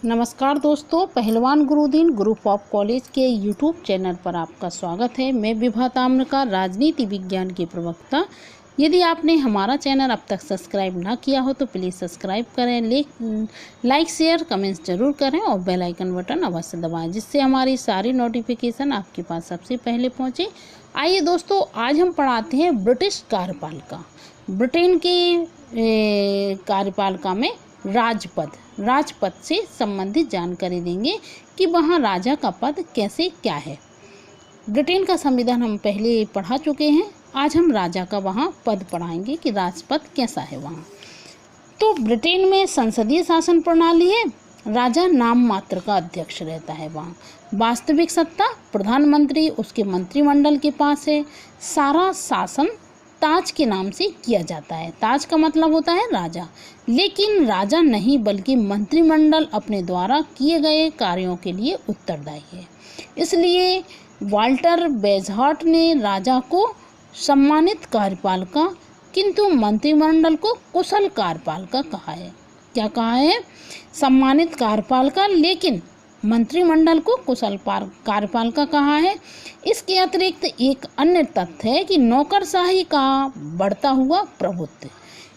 नमस्कार दोस्तों, पहलवान गुरुदीन ग्रुप ऑफ कॉलेज के यूट्यूब चैनल पर आपका स्वागत है। मैं विभा ताम्रकार, राजनीति विज्ञान की प्रवक्ता। यदि आपने हमारा चैनल अब तक सब्सक्राइब ना किया हो तो प्लीज़ सब्सक्राइब करें, लाइक शेयर कमेंट्स जरूर करें और बेल आइकन बटन अवश्य दबाएं, जिससे हमारी सारी नोटिफिकेशन आपके पास सबसे पहले पहुँचे। आइए दोस्तों, आज हम पढ़ाते हैं ब्रिटिश कार्यपालिका। ब्रिटेन के कार्यपालिका में राजपद से संबंधित जानकारी देंगे कि वहाँ राजा का पद कैसे क्या है। ब्रिटेन का संविधान हम पहले पढ़ा चुके हैं, आज हम राजा का वहाँ पद पढ़ाएंगे कि राजपद कैसा है वहाँ। तो ब्रिटेन में संसदीय शासन प्रणाली है, राजा नाम मात्र का अध्यक्ष रहता है वहाँ। वास्तविक सत्ता प्रधानमंत्री उसके मंत्रिमंडल के पास है। सारा शासन ताज के नाम से किया जाता है। ताज का मतलब होता है राजा, लेकिन राजा नहीं बल्कि मंत्रिमंडल अपने द्वारा किए गए कार्यों के लिए उत्तरदायी है। इसलिए वाल्टर बेजहार्ट ने राजा को सम्मानित कार्यपालिका किंतु मंत्रिमंडल को कुशल कार्यपालिका कहा है। क्या कहा है? सम्मानित कार्यपालिका, लेकिन मंत्रिमंडल को कुशल कार्यपालिका कहा है। इसके अतिरिक्त एक अन्य तथ्य है कि नौकरशाही का बढ़ता हुआ प्रभुत्व।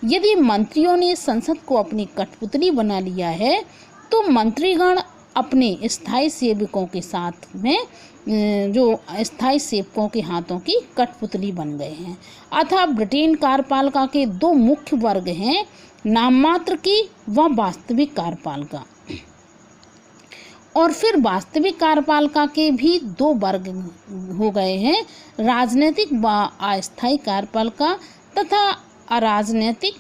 यदि मंत्रियों ने संसद को अपनी कठपुतली बना लिया है तो मंत्रीगण अपने स्थायी सेवकों के साथ में स्थायी सेवकों के हाथों की कठपुतली बन गए हैं। अतः ब्रिटेन कार्यपालिका के दो मुख्य वर्ग हैं, नाममात्र की व वास्तविक कार्यपालिका। और फिर वास्तविक कार्यपालिका के भी दो वर्ग हो गए हैं, राजनीतिक व अस्थायी कार्यपालिका तथा अराजनीतिक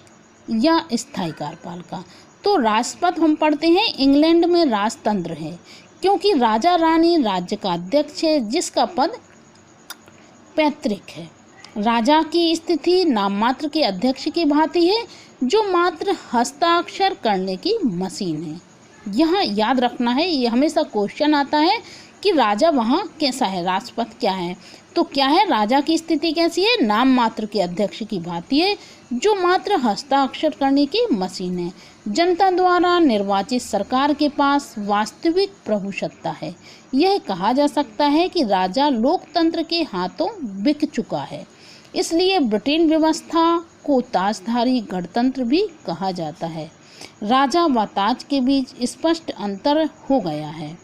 या स्थायी कार्यपालिका। तो राजपद हम पढ़ते हैं, इंग्लैंड में राजतंत्र है क्योंकि राजा रानी राज्य का अध्यक्ष है जिसका पद पैतृक है। राजा की स्थिति नाममात्र के अध्यक्ष की भांति है जो मात्र हस्ताक्षर करने की मशीन है। यहाँ याद रखना है, ये हमेशा क्वेश्चन आता है कि राजा वहाँ कैसा है, राजपद क्या है। तो क्या है, राजा की स्थिति कैसी है? नाम मात्र के अध्यक्ष की भांति है जो मात्र हस्ताक्षर करने की मशीन है। जनता द्वारा निर्वाचित सरकार के पास वास्तविक प्रभुसत्ता है। यह कहा जा सकता है कि राजा लोकतंत्र के हाथों बिक चुका है। इसलिए ब्रिटेन व्यवस्था को ताजधारी गणतंत्र भी कहा जाता है। राजा व ताज के बीच स्पष्ट अंतर हो गया है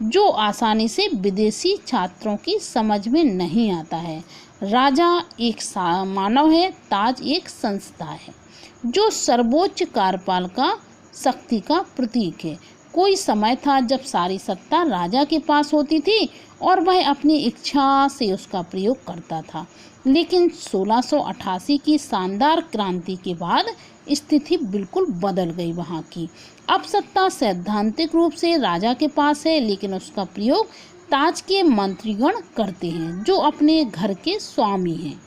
जो आसानी से विदेशी छात्रों की समझ में नहीं आता है। राजा एक मानव है, ताज एक संस्था है जो सर्वोच्च कार्यपालिका शक्ति का प्रतीक है। कोई समय था जब सारी सत्ता राजा के पास होती थी और वह अपनी इच्छा से उसका प्रयोग करता था, लेकिन 1688 की शानदार क्रांति के बाद स्थिति बिल्कुल बदल गई वहाँ की। अब सत्ता सैद्धांतिक रूप से राजा के पास है, लेकिन उसका प्रयोग ताज के मंत्रीगण करते हैं जो अपने घर के स्वामी हैं।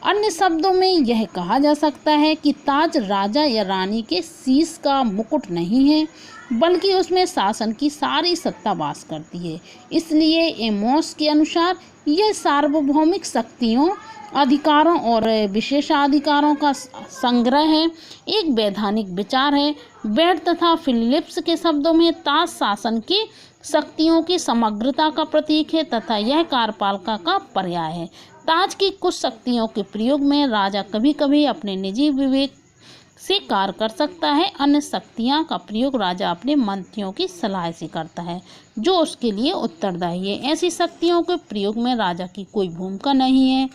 अन्य शब्दों में यह कहा जा सकता है कि ताज राजा या रानी के शीश का मुकुट नहीं है, बल्कि उसमें शासन की सारी सत्ता वास करती है। इसलिए एमोस के अनुसार यह सार्वभौमिक शक्तियों, अधिकारों और विशेषाधिकारों का संग्रह है, एक वैधानिक विचार है। बेड तथा फिलिप्स के शब्दों में ताज शासन की शक्तियों की समग्रता का प्रतीक है तथा यह कार्यपालिका का पर्याय है। ताज की कुछ शक्तियों के प्रयोग में राजा कभी कभी अपने निजी विवेक से कार्य कर सकता है, अन्य शक्तियाँ का प्रयोग राजा अपने मंत्रियों की सलाह से करता है जो उसके लिए उत्तरदायी है। ऐसी शक्तियों के प्रयोग में राजा की कोई भूमिका नहीं है।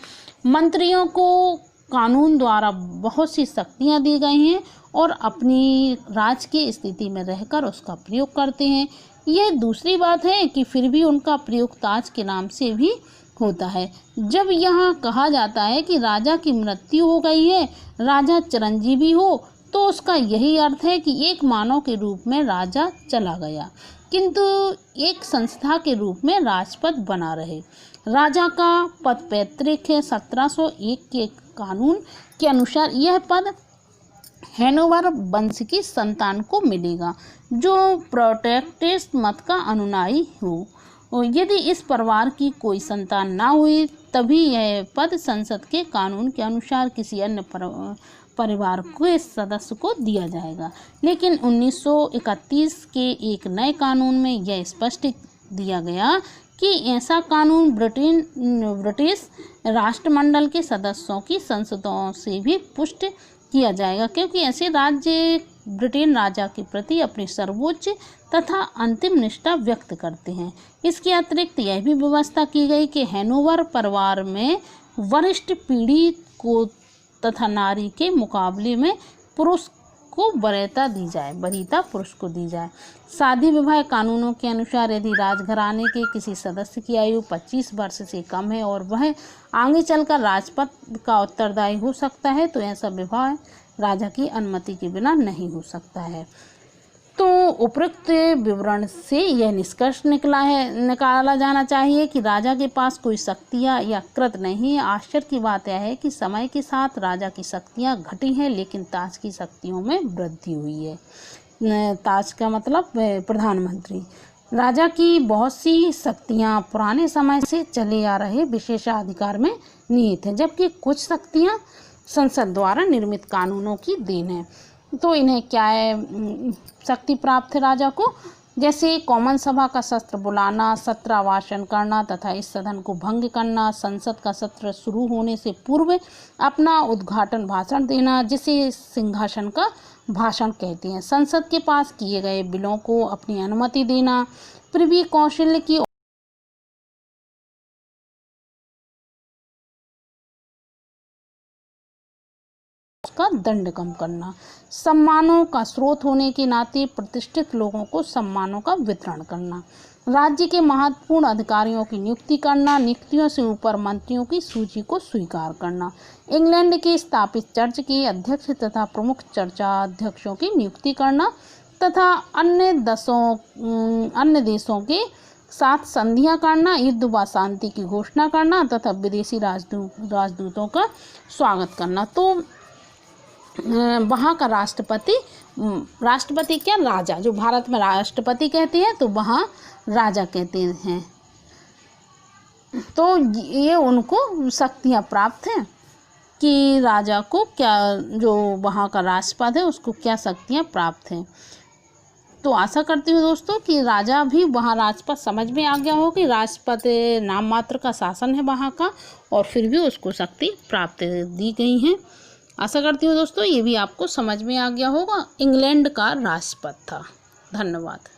मंत्रियों को कानून द्वारा बहुत सी शक्तियाँ दी गई हैं और अपनी राज की स्थिति में रहकर उसका प्रयोग करते हैं। यह दूसरी बात है कि फिर भी उनका प्रयोग ताज के नाम से भी होता है। जब यहाँ कहा जाता है कि राजा की मृत्यु हो गई है, राजा चिरंजीवी हो, तो उसका यही अर्थ है कि एक मानव के रूप में राजा चला गया किंतु एक संस्था के रूप में राजपद बना रहे। राजा का पद पैतृक है। 1701 के कानून के अनुसार यह पद हैनोवर वंश की संतान को मिलेगा जो प्रोटेस्टेंट मत का अनुयायी हो। और यदि इस परिवार की कोई संतान ना हुई तभी यह पद संसद के कानून के अनुसार किसी अन्य परिवार के सदस्य को दिया जाएगा। लेकिन 1931 के एक नए कानून में यह स्पष्ट दिया गया कि ऐसा कानून ब्रिटिश राष्ट्रमंडल के सदस्यों की संसदों से भी पुष्ट किया जाएगा, क्योंकि ऐसे राज्य ब्रिटेन राजा के प्रति अपनी सर्वोच्च तथा अंतिम निष्ठा व्यक्त करते हैं। इसके अतिरिक्त यह भी व्यवस्था की गई कि हैनोवर परिवार में वरिष्ठ पीढ़ी को तथा नारी के मुकाबले में पुरुष को वरीयता दी जाए, वरीयता पुरुष को दी जाए। शादी विवाह कानूनों के अनुसार यदि राजघराने के किसी सदस्य की आयु 25 वर्ष से कम है और वह आगे चलकर राजपद का उत्तरदायी हो सकता है तो ऐसा विवाह राजा की अनुमति के बिना नहीं हो सकता है। तो उपरोक्त विवरण से यह निष्कर्ष निकाला जाना चाहिए कि राजा के पास कोई शक्तियाँ या कृत नहीं है। आश्चर्य की बात यह है कि समय के साथ राजा की शक्तियाँ घटी हैं, लेकिन ताज की शक्तियों में वृद्धि हुई है। ताज का मतलब प्रधानमंत्री। राजा की बहुत सी शक्तियाँ पुराने समय से चले आ रहे विशेषाधिकार में निहित हैं, जबकि कुछ शक्तियाँ संसद द्वारा निर्मित कानूनों की देन है। तो इन्हें क्या है, शक्ति प्राप्त है राजा को, जैसे कॉमन सभा का सत्र बुलाना, सत्रावासन करना तथा इस सदन को भंग करना, संसद का सत्र शुरू होने से पूर्व अपना उद्घाटन भाषण देना, जिसे सिंहासन का भाषण कहते हैं, संसद के पास किए गए बिलों को अपनी अनुमति देना, प्रिवी कौंसिल की का दंड कम करना, सम्मानों का स्रोत होने के नाते प्रतिष्ठित लोगों को सम्मानों का वितरण करना, राज्य के महत्वपूर्ण अधिकारियों की नियुक्ति करना, नियुक्तियों से ऊपर मंत्रियों की सूची को स्वीकार करना, इंग्लैंड के स्थापित चर्च के अध्यक्ष तथा प्रमुख चर्चा अध्यक्षों की नियुक्ति करना तथा अन्य देशों के साथ संधियां करना, युद्ध व शांति की घोषणा करना तथा विदेशी राजदूतों का स्वागत करना। तो वहाँ का राष्ट्रपति क्या, राजा, जो भारत में राष्ट्रपति कहते हैं तो वहाँ राजा कहते हैं। तो ये उनको शक्तियाँ प्राप्त हैं कि राजा को क्या, जो वहाँ का राष्ट्रपद है उसको क्या शक्तियाँ प्राप्त हैं। तो आशा करती हूँ दोस्तों कि राजा भी वहाँ राजपद समझ में आ गया हो कि राजपद नाम मात्र का शासन है वहाँ का, और फिर भी उसको शक्ति प्राप्त दी गई हैं। आशा करती हूँ दोस्तों ये भी आपको समझ में आ गया होगा। इंग्लैंड का राष्ट्रपद था। धन्यवाद।